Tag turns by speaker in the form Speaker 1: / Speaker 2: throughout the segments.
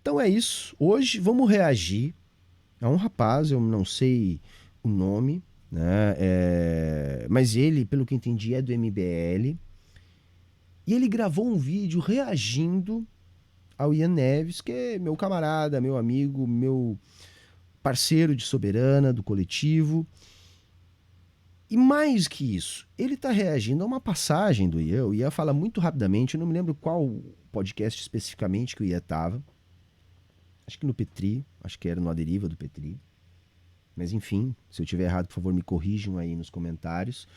Speaker 1: Então é isso. Hoje vamos reagir a um rapaz, eu não sei o nome, né? Mas ele, pelo que eu entendi, é do MBL. E ele gravou um vídeo reagindo ao Ian Neves, que é meu camarada, meu amigo, meu parceiro de Soberana, do coletivo. E mais que isso, ele está reagindo a uma passagem do Ian. O Ian fala muito rapidamente, eu não me lembro qual podcast especificamente que o Ian estava. Acho que no Petri, acho que era no A Deriva do Petri. Mas enfim, se eu estiver errado, por favor, me corrijam aí nos comentários.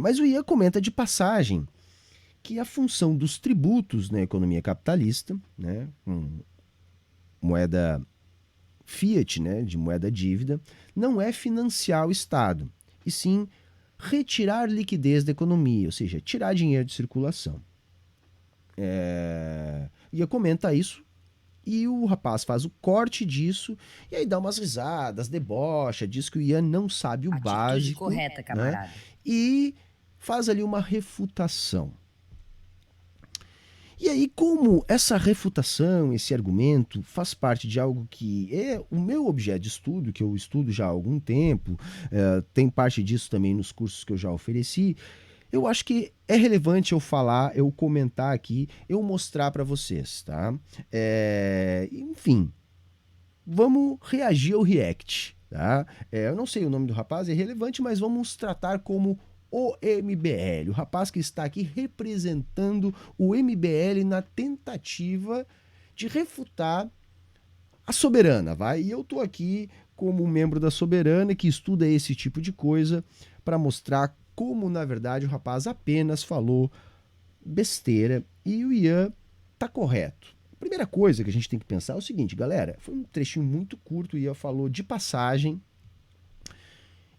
Speaker 1: Mas o Ian comenta de passagem que a função dos tributos na economia capitalista, né, moeda fiat, né, de moeda dívida, não é financiar o Estado, e sim retirar liquidez da economia, ou seja, tirar dinheiro de circulação. Ian comenta isso, e o rapaz faz o corte disso, e aí dá umas risadas, debocha, diz que o Ian não sabe o
Speaker 2: Atitude
Speaker 1: básico.
Speaker 2: correta, camarada.
Speaker 1: Né, e faz ali uma refutação. E aí, como essa refutação, esse argumento, faz parte de algo que é o meu objeto de estudo, que eu estudo já há algum tempo, tem parte disso também nos cursos que eu já ofereci, eu acho que é relevante eu falar, eu comentar aqui, eu mostrar para vocês, tá? Enfim, vamos reagir ao react, tá? Eu não sei o nome do rapaz, é relevante, mas vamos tratar como o MBL, o rapaz que está aqui representando o MBL na tentativa de refutar a Soberana, vai? E eu tô aqui como membro da Soberana que estuda esse tipo de coisa para mostrar como, na verdade, o rapaz apenas falou besteira e o Ian tá correto. A primeira coisa que a gente tem que pensar é o seguinte, galera, foi um trechinho muito curto, o Ian falou de passagem,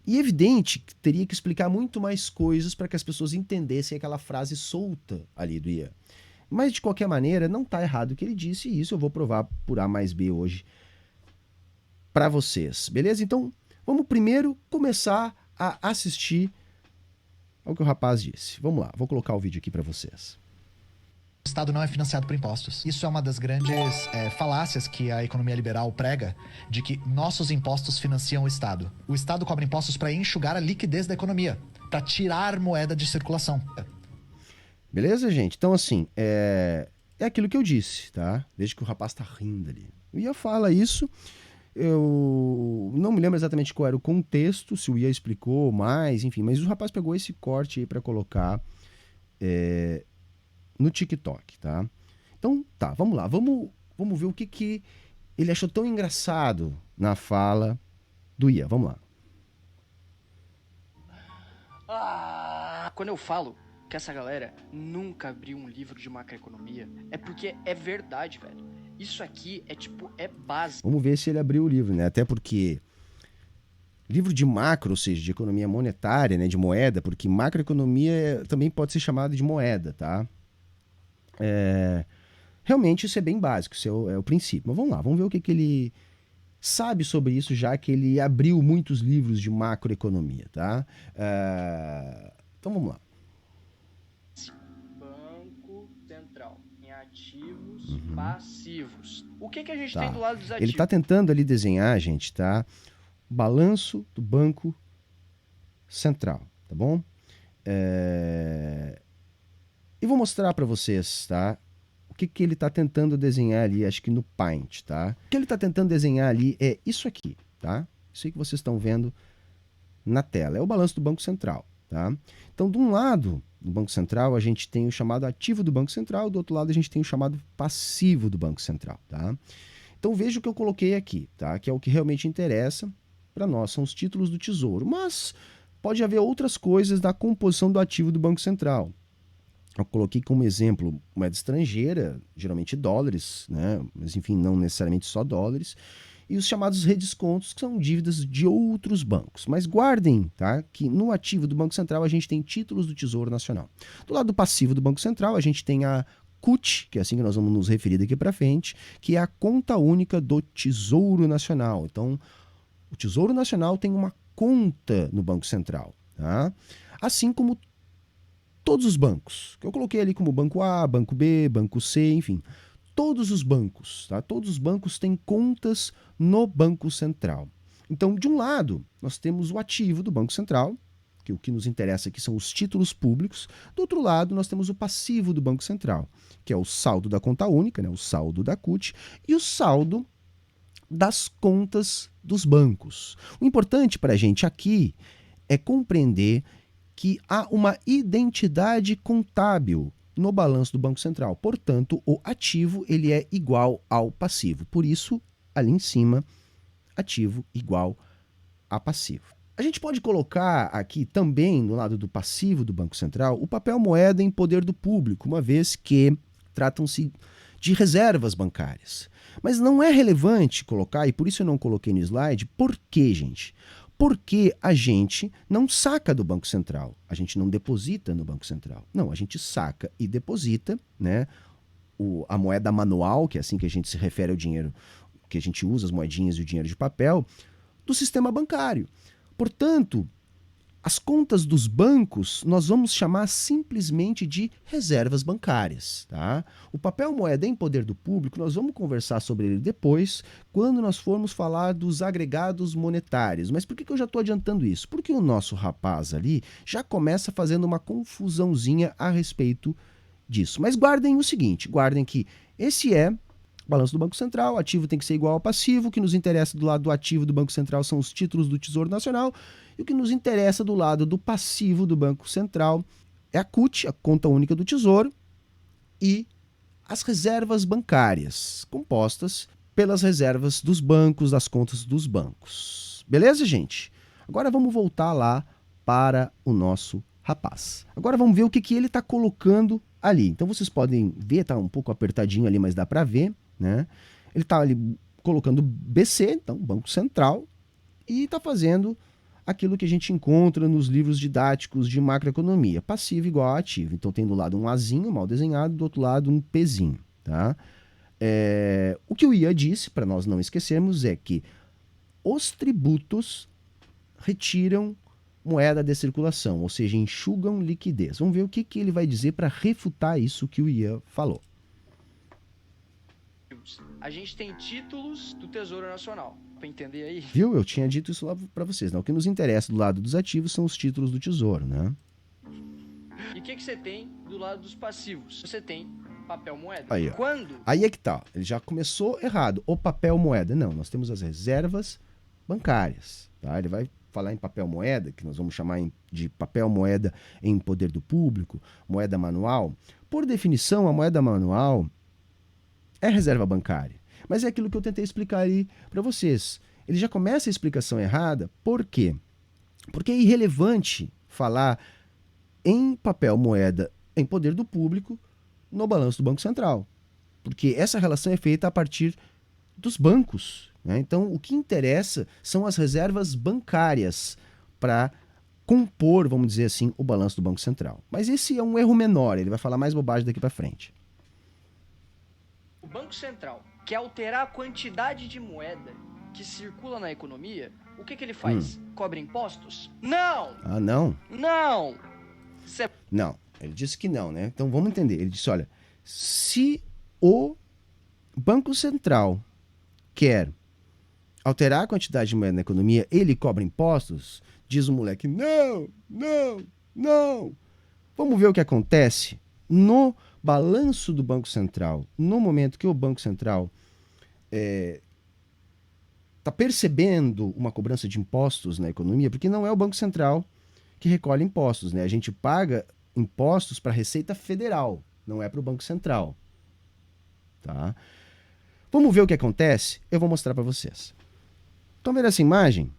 Speaker 1: e é evidente que teria que explicar muito mais coisas para que as pessoas entendessem aquela frase solta ali do Ian. Mas, de qualquer maneira, não está errado o que ele disse, e isso eu vou provar por A mais B hoje para vocês. Beleza? Então, vamos primeiro começar a assistir ao que o rapaz disse. Vamos lá, vou colocar o vídeo aqui para vocês.
Speaker 3: O Estado não é financiado por impostos. Isso é uma das grandes falácias que a economia liberal prega, de que nossos impostos financiam o Estado. O Estado cobra impostos para enxugar a liquidez da economia, para tirar moeda de circulação.
Speaker 1: Beleza, gente? Então, assim, é aquilo que eu disse, tá? Desde que o rapaz tá rindo ali. O Ian fala isso, eu não me lembro exatamente qual era o contexto, se o Ian explicou mais, enfim, mas o rapaz pegou esse corte aí para colocar no TikTok, tá? Então, tá, vamos lá, vamos ver o que ele achou tão engraçado na fala do Ian. Vamos lá.
Speaker 4: Quando eu falo que essa galera nunca abriu um livro de macroeconomia, é porque é verdade, velho. Isso aqui é base.
Speaker 1: Vamos ver se ele abriu o livro, né? Até porque livro de macro, ou seja, de economia monetária, né, de moeda, porque macroeconomia também pode ser chamada de moeda, tá? Realmente isso é bem básico, isso é o princípio. Mas vamos lá, vamos ver o que ele sabe sobre isso, já que ele abriu muitos livros de macroeconomia, tá? Então vamos lá.
Speaker 4: Banco Central, em ativos passivos. O que a gente tem do lado dos ativos?
Speaker 1: Ele está tentando ali desenhar, gente, tá? O balanço do Banco Central, tá bom? E vou mostrar para vocês, tá? O que ele está tentando desenhar ali, acho que no Paint, tá? O que ele está tentando desenhar ali é isso aqui, tá? Isso aí que vocês estão vendo na tela. É o balanço do Banco Central, tá? Então, de um lado do Banco Central, a gente tem o chamado ativo do Banco Central, do outro lado a gente tem o chamado passivo do Banco Central, tá? Então, veja o que eu coloquei aqui, tá? Que é o que realmente interessa para nós, são os títulos do Tesouro. Mas pode haver outras coisas da composição do ativo do Banco Central. Eu coloquei como exemplo moeda estrangeira, geralmente dólares, né? Mas enfim, não necessariamente só dólares, e os chamados redescontos, que são dívidas de outros bancos. Mas guardem, tá, que no ativo do Banco Central a gente tem títulos do Tesouro Nacional. Do lado do passivo do Banco Central a gente tem a CUT, que é assim que nós vamos nos referir daqui para frente, que é a conta única do Tesouro Nacional. Então, o Tesouro Nacional tem uma conta no Banco Central, tá? Assim como todos os bancos, que eu coloquei ali como banco A, banco B, banco C, enfim. todos os bancos, tá? Todos os bancos têm contas no Banco Central. Então, de um lado, nós temos o ativo do Banco Central, que o que nos interessa aqui são os títulos públicos. Do outro lado, nós temos o passivo do Banco Central, que é o saldo da conta única, né? O saldo da CUT, e o saldo das contas dos bancos. O importante para a gente aqui é compreender que há uma identidade contábil no balanço do Banco Central. Portanto, o ativo ele é igual ao passivo. Por isso, ali em cima, ativo igual a passivo. A gente pode colocar aqui também, no lado do passivo do Banco Central, o papel moeda em poder do público, uma vez que tratam-se de reservas bancárias. Mas não é relevante colocar, e por isso eu não coloquei no slide, por quê, gente? Porque a gente não saca do Banco Central, a gente não deposita no Banco Central. Não, a gente saca e deposita, né, a moeda manual, que é assim que a gente se refere ao dinheiro, que a gente usa as moedinhas e o dinheiro de papel, do sistema bancário. Portanto, as contas dos bancos nós vamos chamar simplesmente de reservas bancárias. Tá? O papel moeda em poder do público, nós vamos conversar sobre ele depois, quando nós formos falar dos agregados monetários. Mas por que eu já estou adiantando isso? Porque o nosso rapaz ali já começa fazendo uma confusãozinha a respeito disso. Mas guardem o seguinte, guardem que esse é o balanço do Banco Central, ativo tem que ser igual ao passivo, o que nos interessa do lado do ativo do Banco Central são os títulos do Tesouro Nacional, e o que nos interessa do lado do passivo do Banco Central é a CUT, a Conta Única do Tesouro, e as reservas bancárias, compostas pelas reservas dos bancos, das contas dos bancos. Beleza, gente? Agora vamos voltar lá para o nosso rapaz. Agora vamos ver o que ele está colocando ali. Então vocês podem ver, está um pouco apertadinho ali, mas dá para ver, né? Ele está ali colocando BC, então Banco Central, e está fazendo aquilo que a gente encontra nos livros didáticos de macroeconomia, passivo igual a ativo. Então tem do lado um Azinho mal desenhado, do outro lado um Pzinho. Tá? O que o Ian disse, para nós não esquecermos, é que os tributos retiram moeda de circulação, ou seja, enxugam liquidez. Vamos ver o que ele vai dizer para refutar isso que o Ian falou.
Speaker 4: A gente tem títulos do Tesouro Nacional, para entender aí.
Speaker 1: Viu? Eu tinha dito isso lá para vocês. Né? O que nos interessa do lado dos ativos são os títulos do Tesouro, né?
Speaker 4: E o que você tem do lado dos passivos? Você tem papel moeda.
Speaker 1: Aí,
Speaker 4: Quando?
Speaker 1: Aí é que tá. Ele já começou errado. O papel moeda. Não, nós temos as reservas bancárias. Tá? Ele vai falar em papel moeda, que nós vamos chamar de papel moeda em poder do público, moeda manual. Por definição, a moeda manual é reserva bancária. Mas é aquilo que eu tentei explicar aí para vocês. Ele já começa a explicação errada. Por quê? Porque é irrelevante falar em papel moeda em poder do público no balanço do Banco Central. Porque essa relação é feita a partir dos bancos. Né? Então, o que interessa são as reservas bancárias para compor, vamos dizer assim, o balanço do Banco Central. Mas esse é um erro menor, ele vai falar mais bobagem daqui para frente.
Speaker 4: O Banco Central quer alterar a quantidade de moeda que circula na economia, o que ele faz? Cobra impostos? Não!
Speaker 1: Ah, não?
Speaker 4: Não!
Speaker 1: Não, ele disse que não, né? Então vamos entender. Ele disse, olha, se o Banco Central quer alterar a quantidade de moeda na economia, ele cobra impostos? Diz o moleque, não, não, não. Vamos ver o que acontece no balanço do Banco Central, no momento que o Banco Central está percebendo uma cobrança de impostos na economia, porque não é o Banco Central que recolhe impostos, né? A gente paga impostos para a Receita Federal, não é para o Banco Central. Tá? Vamos ver o que acontece? Eu vou mostrar para vocês. Estão vendo essa imagem?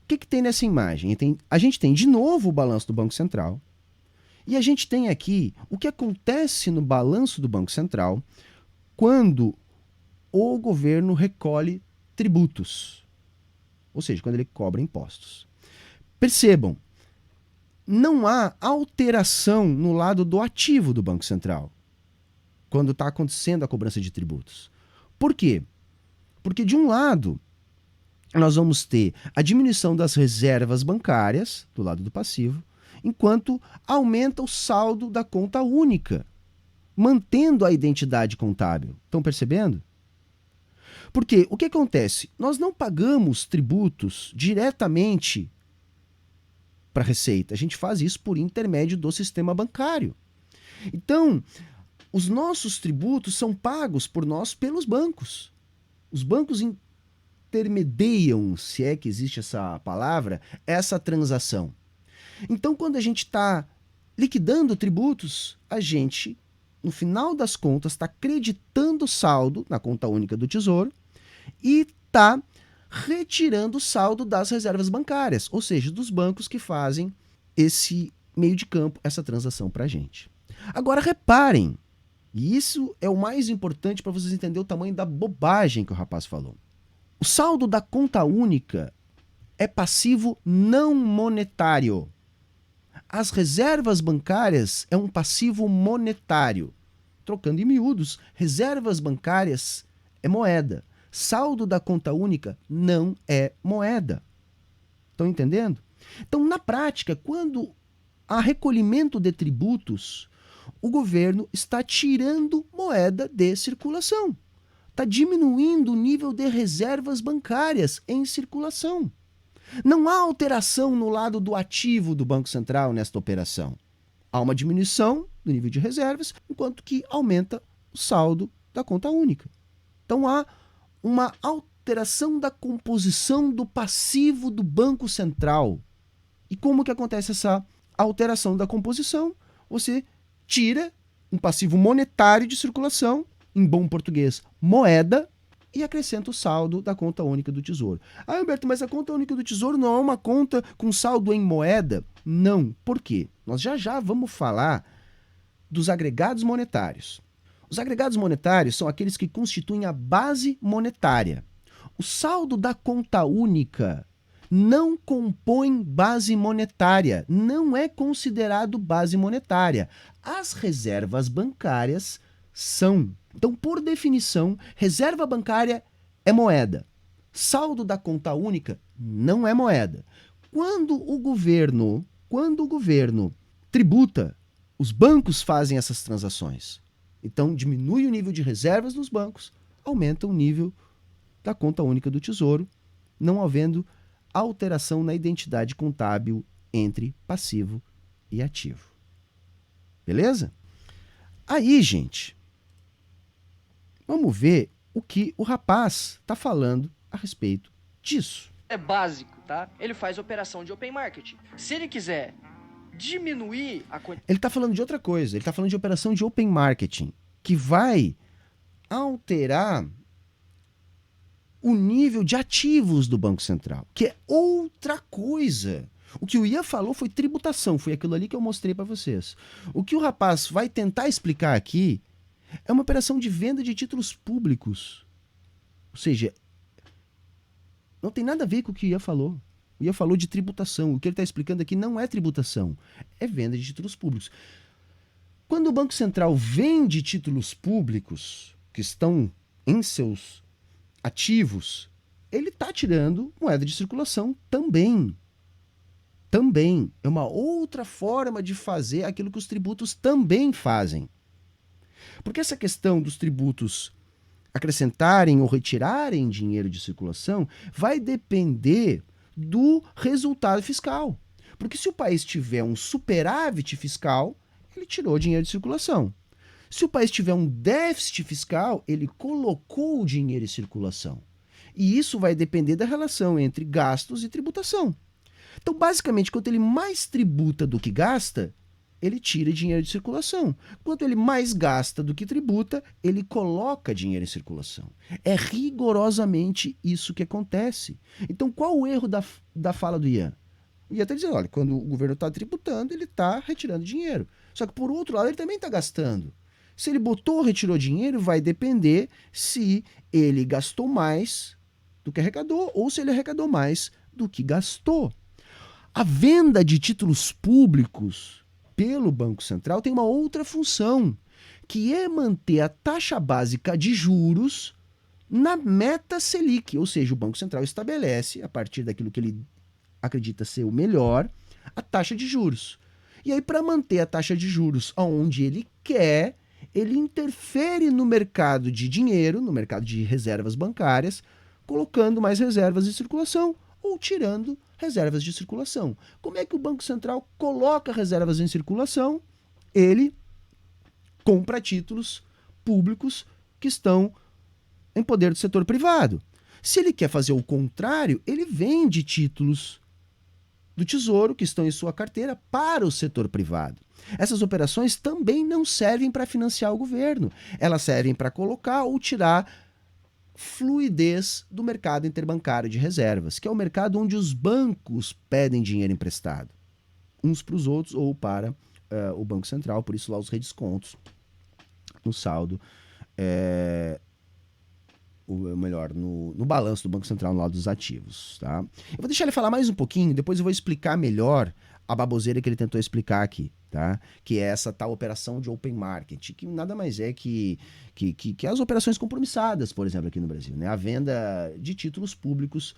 Speaker 1: O que tem nessa imagem? A gente tem de novo o balanço do Banco Central. E a gente tem aqui o que acontece no balanço do Banco Central quando o governo recolhe tributos, ou seja, quando ele cobra impostos. Percebam, não há alteração no lado do ativo do Banco Central quando está acontecendo a cobrança de tributos. Por quê? Porque de um lado nós vamos ter a diminuição das reservas bancárias, do lado do passivo, enquanto aumenta o saldo da conta única mantendo a identidade contábil. Estão percebendo? Porque o que acontece? Nós não pagamos tributos diretamente para a Receita. A gente faz isso por intermédio do sistema bancário. Então, os nossos tributos são pagos por nós pelos bancos. Os bancos intermediam, se é que existe essa palavra, essa transação. Então, quando a gente está liquidando tributos, a gente, no final das contas, está creditando saldo na conta única do Tesouro e está retirando o saldo das reservas bancárias, ou seja, dos bancos que fazem esse meio de campo, essa transação para a gente. Agora, reparem, e isso é o mais importante para vocês entenderem o tamanho da bobagem que o rapaz falou. O saldo da conta única é passivo não monetário. As reservas bancárias é um passivo monetário. Trocando em miúdos, reservas bancárias é moeda. Saldo da conta única não é moeda. Estão entendendo? Então, na prática, quando há recolhimento de tributos, o governo está tirando moeda de circulação. Está diminuindo o nível de reservas bancárias em circulação. Não há alteração no lado do ativo do Banco Central nesta operação. Há uma diminuição do nível de reservas, enquanto que aumenta o saldo da conta única. Então há uma alteração da composição do passivo do Banco Central. E como que acontece essa alteração da composição? Você tira um passivo monetário de circulação, em bom português, moeda, e acrescenta o saldo da conta única do Tesouro. Ah, Humberto, mas a conta única do Tesouro não é uma conta com saldo em moeda? Não. Por quê? Nós já vamos falar dos agregados monetários. Os agregados monetários são aqueles que constituem a base monetária. O saldo da conta única não compõe base monetária, não é considerado base monetária. As reservas bancárias são. Então, por definição, reserva bancária é moeda. Saldo da conta única não é moeda. Quando o governo tributa, os bancos fazem essas transações. Então, diminui o nível de reservas dos bancos, aumenta o nível da conta única do Tesouro, não havendo alteração na identidade contábil entre passivo e ativo. Beleza? Aí, gente, vamos ver o que o rapaz está falando a respeito disso.
Speaker 4: É básico, tá? Ele faz operação de open market. Se ele quiser diminuir a quantidade...
Speaker 1: Ele está falando de outra coisa. Ele está falando de operação de open marketing, que vai alterar o nível de ativos do Banco Central, que é outra coisa. O que o Ian falou foi tributação, foi aquilo ali que eu mostrei para vocês. O que o rapaz vai tentar explicar aqui é uma operação de venda de títulos públicos. Ou seja, não tem nada a ver com o que o Ian falou. O Ian falou de tributação. O que ele está explicando aqui não é tributação, é venda de títulos públicos. Quando o Banco Central vende títulos públicos que estão em seus ativos, ele está tirando moeda de circulação também. Também. É uma outra forma de fazer aquilo que os tributos também fazem. Porque essa questão dos tributos acrescentarem ou retirarem dinheiro de circulação vai depender do resultado fiscal. Porque se o país tiver um superávit fiscal, ele tirou dinheiro de circulação. Se o país tiver um déficit fiscal, ele colocou o dinheiro em circulação. E isso vai depender da relação entre gastos e tributação. Então, basicamente, quanto ele mais tributa do que gasta, ele tira dinheiro de circulação. Quanto ele mais gasta do que tributa, ele coloca dinheiro em circulação. É rigorosamente isso que acontece. Então, qual o erro da fala do Ian? O Ian está dizendo, olha, quando o governo está tributando, ele está retirando dinheiro. Só que, por outro lado, ele também está gastando. Se ele botou ou retirou dinheiro, vai depender se ele gastou mais do que arrecadou ou se ele arrecadou mais do que gastou. A venda de títulos públicos pelo Banco Central tem uma outra função, que é manter a taxa básica de juros na meta Selic, ou seja, o Banco Central estabelece, a partir daquilo que ele acredita ser o melhor, a taxa de juros. E aí, para manter a taxa de juros onde ele quer, Ele interfere no mercado de dinheiro, no mercado de reservas bancárias, colocando mais reservas em circulação ou tirando reservas de circulação. Como é que o Banco Central coloca reservas em circulação? Ele compra títulos públicos que estão em poder do setor privado. Se ele quer fazer o contrário, ele vende títulos do Tesouro que estão em sua carteira para o setor privado. Essas operações também não servem para financiar o governo. Elas servem para colocar ou tirar fluidez do mercado interbancário de reservas, que é o mercado onde os bancos pedem dinheiro emprestado, uns para os outros ou para o Banco Central, por isso lá os redescontos no saldo, no balanço do Banco Central no lado dos ativos. Tá? Eu vou deixar ele falar mais um pouquinho, depois eu vou explicar melhor a baboseira que ele tentou explicar aqui, tá? Que é essa tal operação de open market, que nada mais é que as operações compromissadas, por exemplo, aqui no Brasil, né? A venda de títulos públicos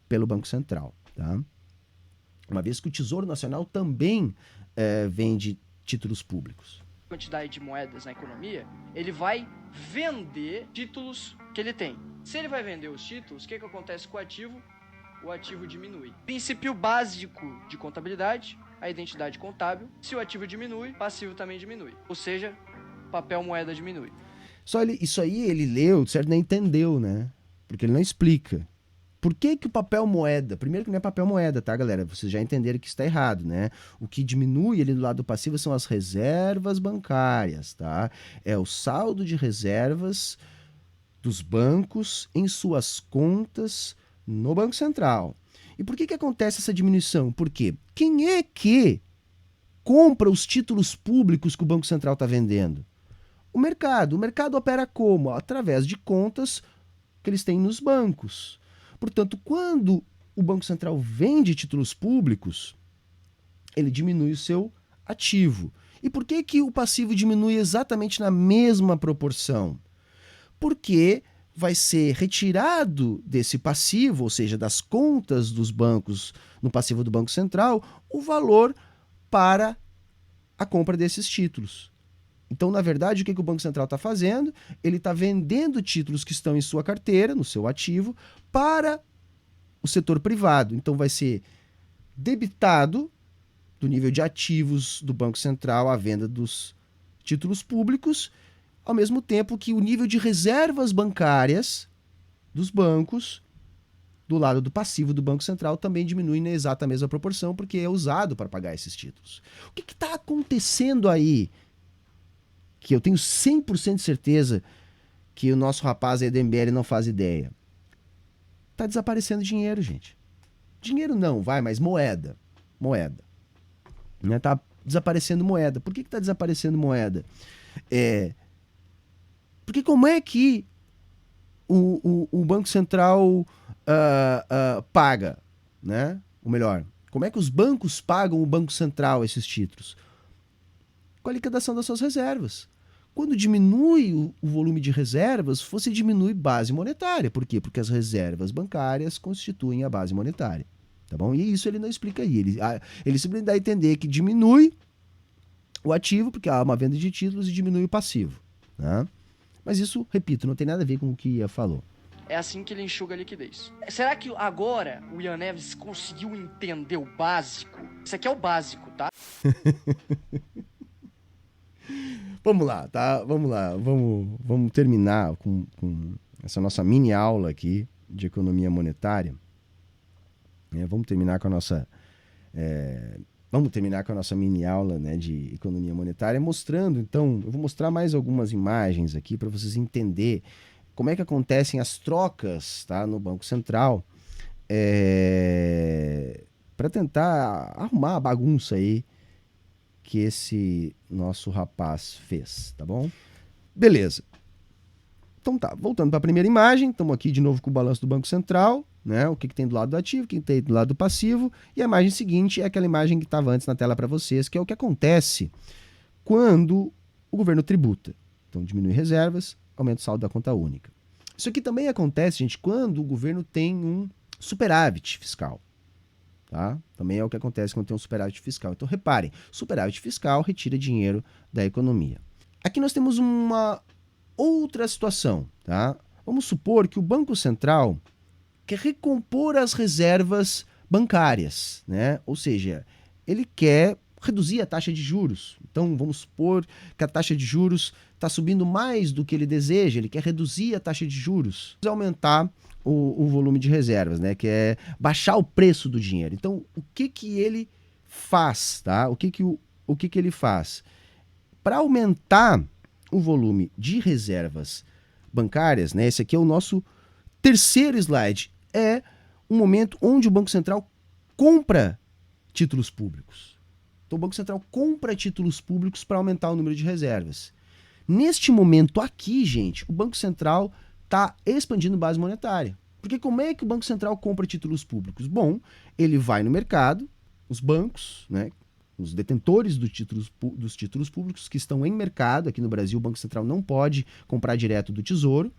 Speaker 1: pelo Banco Central. Tá? Uma vez que o Tesouro Nacional também vende títulos públicos.
Speaker 4: Quantidade de moedas na economia, ele vai vender títulos que ele tem. Se ele vai vender os títulos, o que acontece com o ativo? O ativo diminui. Princípio básico de contabilidade, a identidade contábil. Se o ativo diminui, o passivo também diminui. Ou seja, papel moeda diminui.
Speaker 1: Isso aí ele leu, certo? Não entendeu, né? Porque ele não explica. Por que o papel moeda? Primeiro que não é papel moeda, tá, galera? Vocês já entenderam que está errado, né? O que diminui ali do lado passivo são as reservas bancárias, tá? É o saldo de reservas dos bancos em suas contas no Banco Central. E por que acontece essa diminuição? Porque quem é que compra os títulos públicos que o Banco Central está vendendo? O mercado. O mercado opera como? Através de contas que eles têm nos bancos. Portanto, quando o Banco Central vende títulos públicos, ele diminui o seu ativo. E por que o passivo diminui exatamente na mesma proporção? Porque vai ser retirado desse passivo, ou seja, das contas dos bancos no passivo do Banco Central, o valor para a compra desses títulos. Então, na verdade, o que o Banco Central está fazendo? Ele está vendendo títulos que estão em sua carteira, no seu ativo, para o setor privado. Então, vai ser debitado do nível de ativos do Banco Central a venda dos títulos públicos, ao mesmo tempo que o nível de reservas bancárias dos bancos, do lado do passivo do Banco Central, também diminui na exata mesma proporção, porque é usado para pagar esses títulos. O que está acontecendo aí? Que eu tenho 100% de certeza que o nosso rapaz aí do MBL não faz ideia. Está desaparecendo dinheiro, gente. Dinheiro não, mas moeda. Moeda. Está desaparecendo moeda. Por que está desaparecendo moeda? Porque como é que o Banco Central paga, né? Ou melhor, como é que os bancos pagam o Banco Central esses títulos? Com a liquidação das suas reservas. Quando diminui o volume de reservas, você diminui base monetária. Por quê? Porque as reservas bancárias constituem a base monetária. Tá bom? E isso ele não explica aí. Ele simplesmente dá a entender que diminui o ativo, porque há uma venda de títulos, e diminui o passivo. Né? Mas isso, repito, não tem nada a ver com o que o Ian falou.
Speaker 4: É assim que ele enxuga a liquidez. Será que agora o Ian Neves conseguiu entender o básico? Isso aqui é o básico, tá?
Speaker 1: Vamos lá, tá? Vamos lá. Vamos terminar com essa nossa mini aula aqui de economia monetária. Vamos terminar com a nossa mini aula, né, de economia monetária, mostrando, então, eu vou mostrar mais algumas imagens aqui para vocês entenderem como é que acontecem as trocas, tá, no Banco Central, para tentar arrumar a bagunça aí que esse nosso rapaz fez, tá bom? Beleza. Então tá, voltando para a primeira imagem, estamos aqui de novo com o balanço do Banco Central, né? O que tem do lado do ativo, o que tem do lado do passivo, e a imagem seguinte é aquela imagem que estava antes na tela para vocês, que é o que acontece quando o governo tributa. Então diminui reservas, aumenta o saldo da conta única. Isso aqui também acontece, gente, quando o governo tem um superávit fiscal. Tá? Também é o que acontece quando tem um superávit fiscal. Então reparem, superávit fiscal retira dinheiro da economia. Aqui nós temos uma outra situação, tá? Vamos supor que o Banco Central quer recompor as reservas bancárias, né? Ou seja, ele quer reduzir a taxa de juros. Então, vamos supor que a taxa de juros está subindo mais do que ele deseja, ele quer reduzir a taxa de juros, aumentar o volume de reservas, né? Que é baixar o preço do dinheiro. Então, o que que ele faz, tá? O que que ele faz? Para aumentar o volume de reservas bancárias, né? Esse aqui é o nosso terceiro slide. É um momento onde o Banco Central compra títulos públicos. Então, o Banco Central compra títulos públicos para aumentar o número de reservas. Neste momento aqui, gente, o Banco Central está expandindo base monetária. Porque como é que o Banco Central compra títulos públicos? Bom, ele vai no mercado, os bancos, né, os detentores dos títulos públicos que estão em mercado, aqui no Brasil o Banco Central não pode comprar direto do Tesouro.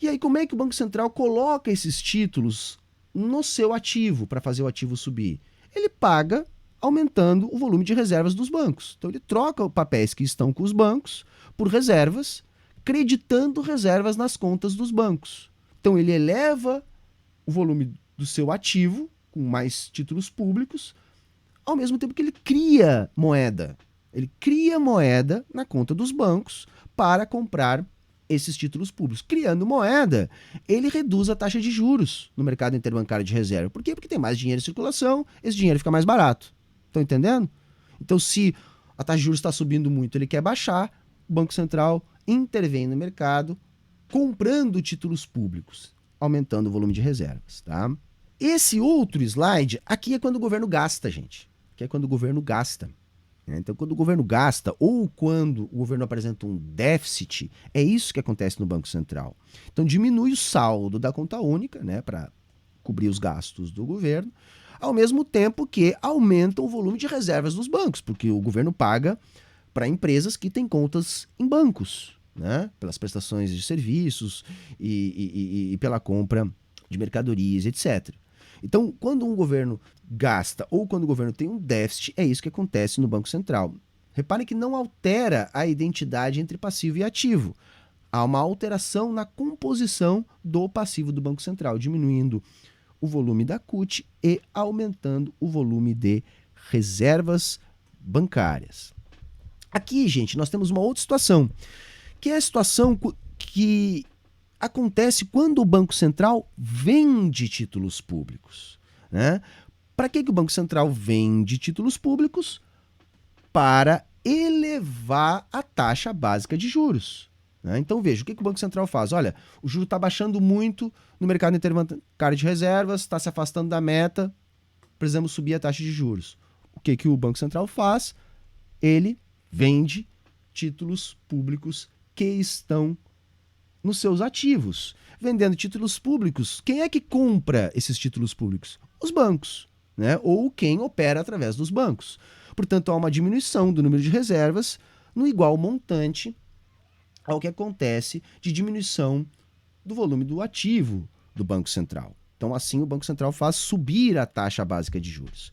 Speaker 1: E aí como é que o Banco Central coloca esses títulos no seu ativo para fazer o ativo subir? Ele paga aumentando o volume de reservas dos bancos. Então ele troca papéis que estão com os bancos por reservas, creditando reservas nas contas dos bancos. Então ele eleva o volume do seu ativo com mais títulos públicos, ao mesmo tempo que ele cria moeda. Ele cria moeda na conta dos bancos para comprar esses títulos públicos. Criando moeda, ele reduz a taxa de juros no mercado interbancário de reserva. Por quê? Porque tem mais dinheiro em circulação, esse dinheiro fica mais barato. Estão entendendo? Então, se a taxa de juros está subindo muito, ele quer baixar, o Banco Central intervém no mercado comprando títulos públicos, aumentando o volume de reservas, tá? Esse outro slide, aqui é quando o governo gasta, gente. Aqui é quando o governo gasta. Então, quando o governo gasta ou quando o governo apresenta um déficit, é isso que acontece no Banco Central. Então, diminui o saldo da conta única, né, para cobrir os gastos do governo, ao mesmo tempo que aumenta o volume de reservas dos bancos, porque o governo paga para empresas que têm contas em bancos, né, pelas prestações de serviços e pela compra de mercadorias, etc. Então, quando um governo gasta ou quando o governo tem um déficit, é isso que acontece no Banco Central. Reparem que não altera a identidade entre passivo e ativo. Há uma alteração na composição do passivo do Banco Central, diminuindo o volume da CUT e aumentando o volume de reservas bancárias. Aqui, gente, nós temos uma outra situação, que é a situação que acontece quando o Banco Central vende títulos públicos, né? Para que o Banco Central vende títulos públicos? Para elevar a taxa básica de juros, né? Então veja, o que o Banco Central faz? Olha, o juro está baixando muito no mercado interbancário de reservas, está se afastando da meta, precisamos subir a taxa de juros. O que o Banco Central faz? Ele vende títulos públicos que estão nos seus ativos. Vendendo títulos públicos, quem é que compra esses títulos públicos? Os bancos, né? Ou quem opera através dos bancos. Portanto, há uma diminuição do número de reservas no igual montante ao que acontece de diminuição do volume do ativo do Banco Central. Então, assim, o Banco Central faz subir a taxa básica de juros.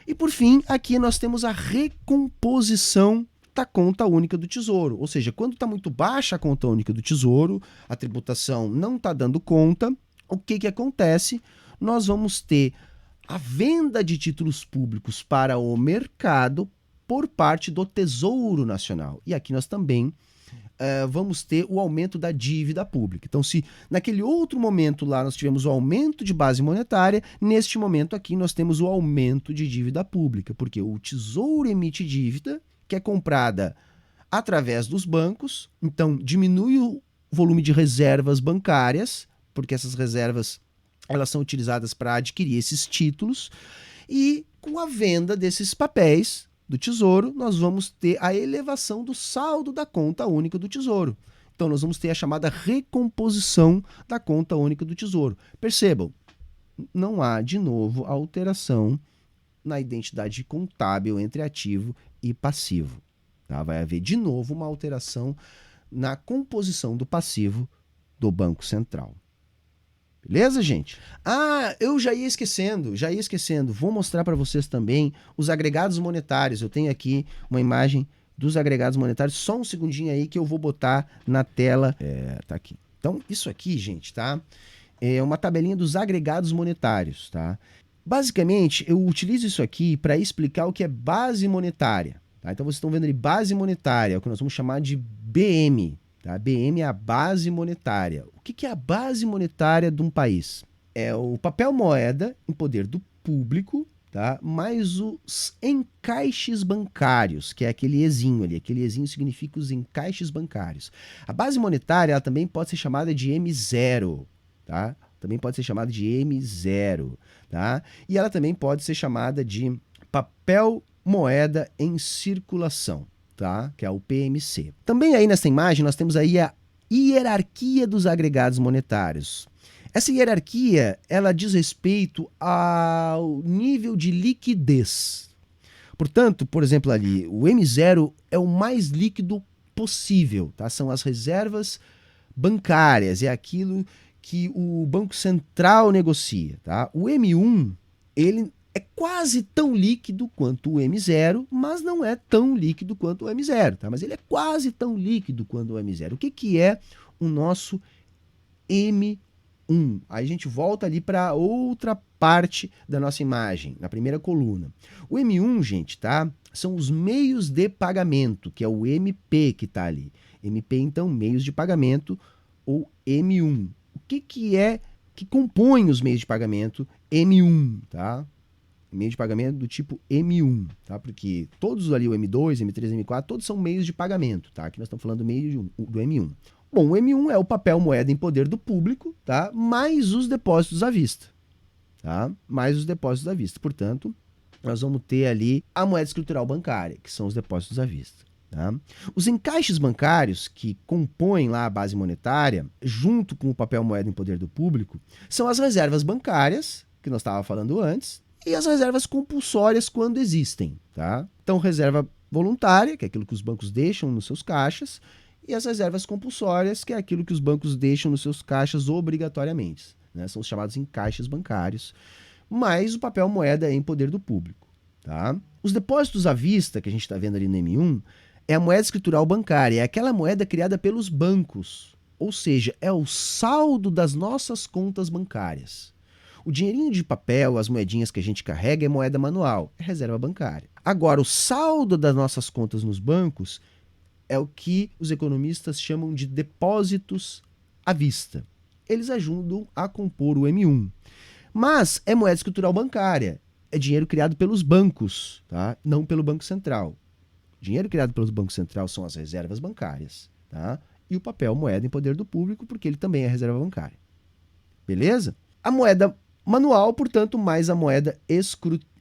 Speaker 1: E, por fim, aqui nós temos a recomposição da conta única do Tesouro. Ou seja, quando está muito baixa a conta única do Tesouro, a tributação não está dando conta, o que acontece? Nós vamos ter a venda de títulos públicos para o mercado por parte do Tesouro Nacional. E aqui nós também vamos ter o aumento da dívida pública. Então, se naquele outro momento lá nós tivemos o aumento de base monetária, neste momento aqui nós temos o aumento de dívida pública, porque o Tesouro emite dívida que é comprada através dos bancos, então diminui o volume de reservas bancárias, porque essas reservas elas são utilizadas para adquirir esses títulos, e com a venda desses papéis do Tesouro, nós vamos ter a elevação do saldo da conta única do Tesouro. Então nós vamos ter a chamada recomposição da conta única do Tesouro. Percebam, não há de novo alteração na identidade contábil entre ativo e passivo. Tá? Vai haver de novo uma alteração na composição do passivo do Banco Central. Beleza, gente? Ah, eu já ia esquecendo. Vou mostrar para vocês também os agregados monetários. Eu tenho aqui uma imagem dos agregados monetários. Só um segundinho aí que eu vou botar na tela. Tá aqui. Então, isso aqui, gente, tá? É uma tabelinha dos agregados monetários, tá? Basicamente, eu utilizo isso aqui para explicar o que é base monetária. Tá? Então, vocês estão vendo ali base monetária, é o que nós vamos chamar de BM. Tá? BM é a base monetária. O que é a base monetária de um país? É o papel moeda em poder do público, tá? Mais os encaixes bancários, que é aquele Ezinho ali. Aquele Ezinho significa os encaixes bancários. A base monetária ela também pode ser chamada de M0, tá? Também pode ser chamada de M0, tá? E ela também pode ser chamada de papel moeda em circulação, tá? Que é o PMC. Também aí nessa imagem nós temos aí a hierarquia dos agregados monetários. Essa hierarquia, ela diz respeito ao nível de liquidez. Portanto, por exemplo ali, o M0 é o mais líquido possível, tá? São as reservas bancárias, é aquilo que o Banco Central negocia, tá? O M1, ele é quase tão líquido quanto o M0, mas não é tão líquido quanto o M0, tá? Mas ele é quase tão líquido quanto o M0. O que é o nosso M1? Aí a gente volta ali para outra parte da nossa imagem, na primeira coluna. O M1, gente, tá? São os meios de pagamento, que é o MP que tá ali. MP, então, meios de pagamento, ou M1. O que é que compõe os meios de pagamento M1, tá? Meio de pagamento do tipo M1, tá? Porque todos ali, o M2, M3, M4, todos são meios de pagamento, tá? Aqui nós estamos falando do M1. Bom, o M1 é o papel moeda em poder do público, tá? Mais os depósitos à vista, tá? Mais os depósitos à vista. Portanto, nós vamos ter ali a moeda escritural bancária, que são os depósitos à vista. Tá? Os encaixes bancários que compõem lá a base monetária, junto com o papel moeda em poder do público, são as reservas bancárias, que nós estávamos falando antes, e as reservas compulsórias quando existem. Tá? Então, reserva voluntária, que é aquilo que os bancos deixam nos seus caixas, e as reservas compulsórias, que é aquilo que os bancos deixam nos seus caixas obrigatoriamente. Né? São os chamados encaixes bancários, mais o papel moeda em poder do público. Tá? Os depósitos à vista, que a gente está vendo ali no M1, é a moeda escritural bancária, é aquela moeda criada pelos bancos, ou seja, é o saldo das nossas contas bancárias. O dinheirinho de papel, as moedinhas que a gente carrega é moeda manual, é reserva bancária. Agora, o saldo das nossas contas nos bancos é o que os economistas chamam de depósitos à vista. Eles ajudam a compor o M1. Mas é moeda escritural bancária, é dinheiro criado pelos bancos, tá? Não pelo Banco Central. Dinheiro criado pelo Banco Central são as reservas bancárias, tá? E o papel moeda em poder do público, porque ele também é reserva bancária. Beleza? A moeda manual, portanto, mais a moeda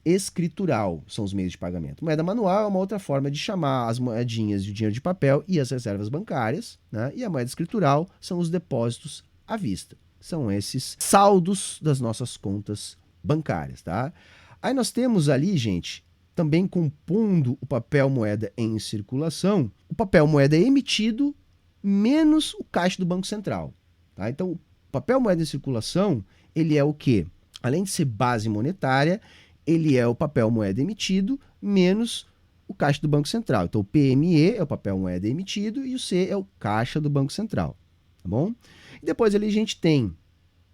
Speaker 1: escritural são os meios de pagamento. Moeda manual é uma outra forma de chamar as moedinhas de dinheiro de papel e as reservas bancárias, né? E a moeda escritural são os depósitos à vista. São esses saldos das nossas contas bancárias, tá? Aí nós temos ali, gente, também compondo o papel moeda em circulação, o papel moeda emitido menos o caixa do Banco Central. Tá? Então, o papel moeda em circulação, ele é o quê? Além de ser base monetária, ele é o papel moeda emitido menos o caixa do Banco Central. Então, o PME é o papel moeda emitido e o C é o caixa do Banco Central. Tá bom? E depois ali a gente tem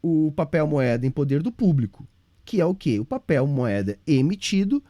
Speaker 1: o papel moeda em poder do público, que é o quê? O papel moeda emitido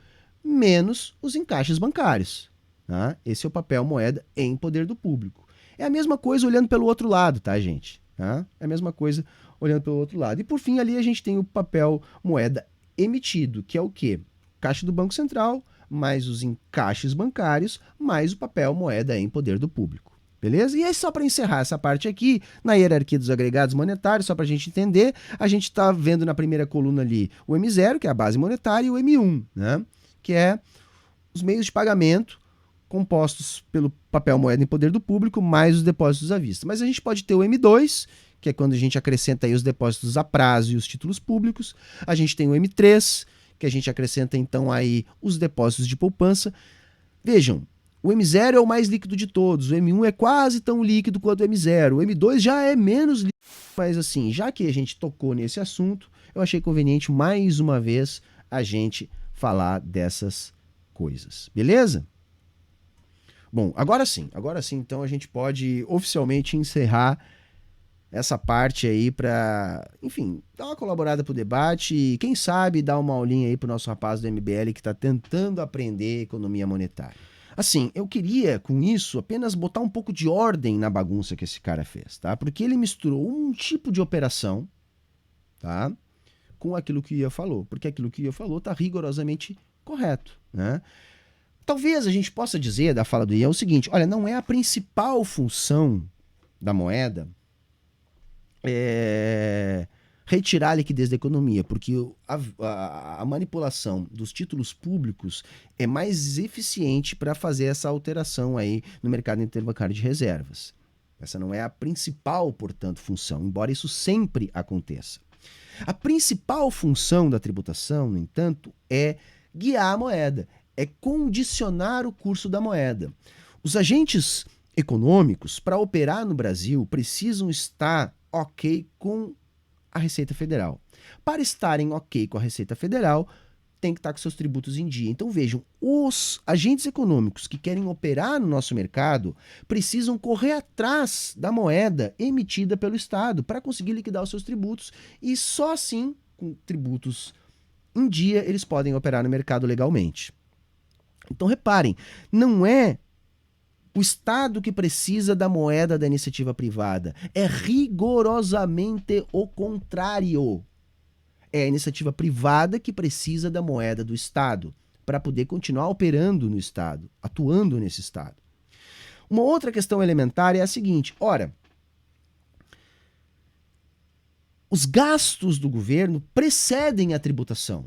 Speaker 1: menos os encaixes bancários. Tá? Esse é o papel moeda em poder do público. É a mesma coisa olhando pelo outro lado, tá, gente? Tá? É a mesma coisa olhando pelo outro lado. E por fim, ali a gente tem o papel moeda emitido, que é o quê? Caixa do Banco Central, mais os encaixes bancários, mais o papel moeda em poder do público. Beleza? E aí, só para encerrar essa parte aqui, na hierarquia dos agregados monetários, só para a gente entender, a gente está vendo na primeira coluna ali o M0, que é a base monetária, e o M1, né? Que é os meios de pagamento compostos pelo papel moeda em poder do público, mais os depósitos à vista. Mas a gente pode ter o M2, que é quando a gente acrescenta aí os depósitos a prazo e os títulos públicos. A gente tem o M3, que a gente acrescenta então aí os depósitos de poupança. Vejam, o M0 é o mais líquido de todos, o M1 é quase tão líquido quanto o M0, o M2 já é menos líquido, mas assim, já que a gente tocou nesse assunto, eu achei conveniente mais uma vez a gente falar dessas coisas, beleza? Bom, agora sim, então a gente pode oficialmente encerrar essa parte aí para, enfim, dar uma colaborada pro debate e quem sabe dar uma aulinha aí pro nosso rapaz do MBL que está tentando aprender economia monetária. Assim, eu queria com isso apenas botar um pouco de ordem na bagunça que esse cara fez, tá? Porque ele misturou um tipo de operação, tá? Com aquilo que o Ian falou, porque aquilo que o Ian falou tá rigorosamente correto, né? Talvez a gente possa dizer da fala do Ian o seguinte, olha, não é a principal função da moeda retirar a liquidez da economia, porque a manipulação dos títulos públicos é mais eficiente para fazer essa alteração aí no mercado interbancário de reservas. Essa não é a principal, portanto, função, embora isso sempre aconteça. A principal função da tributação, no entanto, é guiar a moeda, é condicionar o curso da moeda. Os agentes econômicos, para operar no Brasil, precisam estar ok com a Receita Federal. Para estarem ok com a Receita Federal, tem que estar com seus tributos em dia. Então vejam, os agentes econômicos que querem operar no nosso mercado precisam correr atrás da moeda emitida pelo Estado para conseguir liquidar os seus tributos e só assim, com tributos em dia, eles podem operar no mercado legalmente. Então reparem, não é o Estado que precisa da moeda da iniciativa privada. É rigorosamente o contrário. É a iniciativa privada que precisa da moeda do Estado para poder continuar operando no Estado, atuando nesse Estado. Uma outra questão elementar é a seguinte, ora, os gastos do governo precedem a tributação.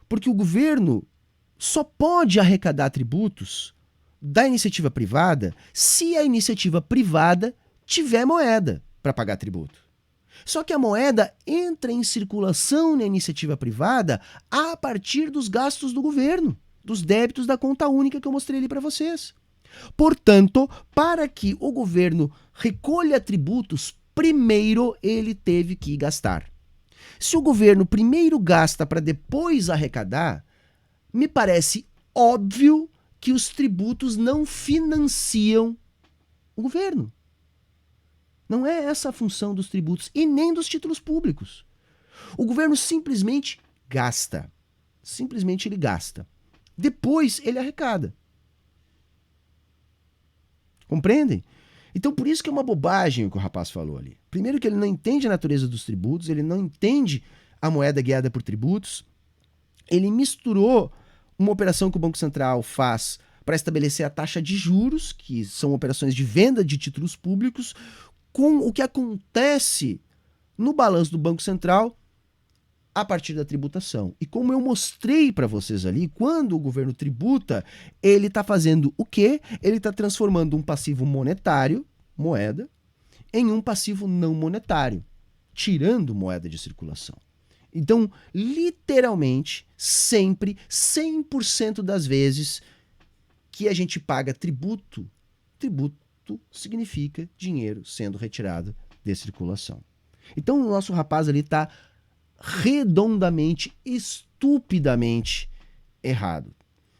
Speaker 1: Porque o governo só pode arrecadar tributos da iniciativa privada se a iniciativa privada tiver moeda para pagar tributo. Só que a moeda entra em circulação na iniciativa privada a partir dos gastos do governo, dos débitos da conta única que eu mostrei ali para vocês. Portanto, para que o governo recolha tributos, primeiro ele teve que gastar. Se o governo primeiro gasta para depois arrecadar, me parece óbvio que os tributos não financiam o governo. Não é essa a função dos tributos e nem dos títulos públicos. O governo simplesmente gasta. Simplesmente ele gasta. Depois ele arrecada. Compreendem? Então por isso que é uma bobagem o que o rapaz falou ali. Primeiro que ele não entende a natureza dos tributos, ele não entende a moeda guiada por tributos, ele misturou uma operação que o Banco Central faz para estabelecer a taxa de juros, que são operações de venda de títulos públicos, com o que acontece no balanço do Banco Central a partir da tributação. E como eu mostrei para vocês ali, quando o governo tributa, ele está fazendo o quê? Ele está transformando um passivo monetário, moeda, em um passivo não monetário, tirando moeda de circulação. Então, literalmente, sempre, 100% das vezes que a gente paga tributo, tributo significa dinheiro sendo retirado de circulação. Então, o nosso rapaz ali está redondamente, estupidamente errado.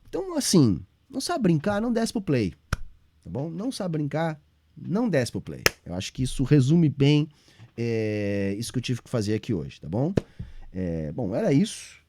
Speaker 1: Então, assim, não sabe brincar, não desce pro play, tá bom? Não sabe brincar, não desce pro play. Eu acho que isso resume bem isso que eu tive que fazer aqui hoje, tá bom? Bom, era isso.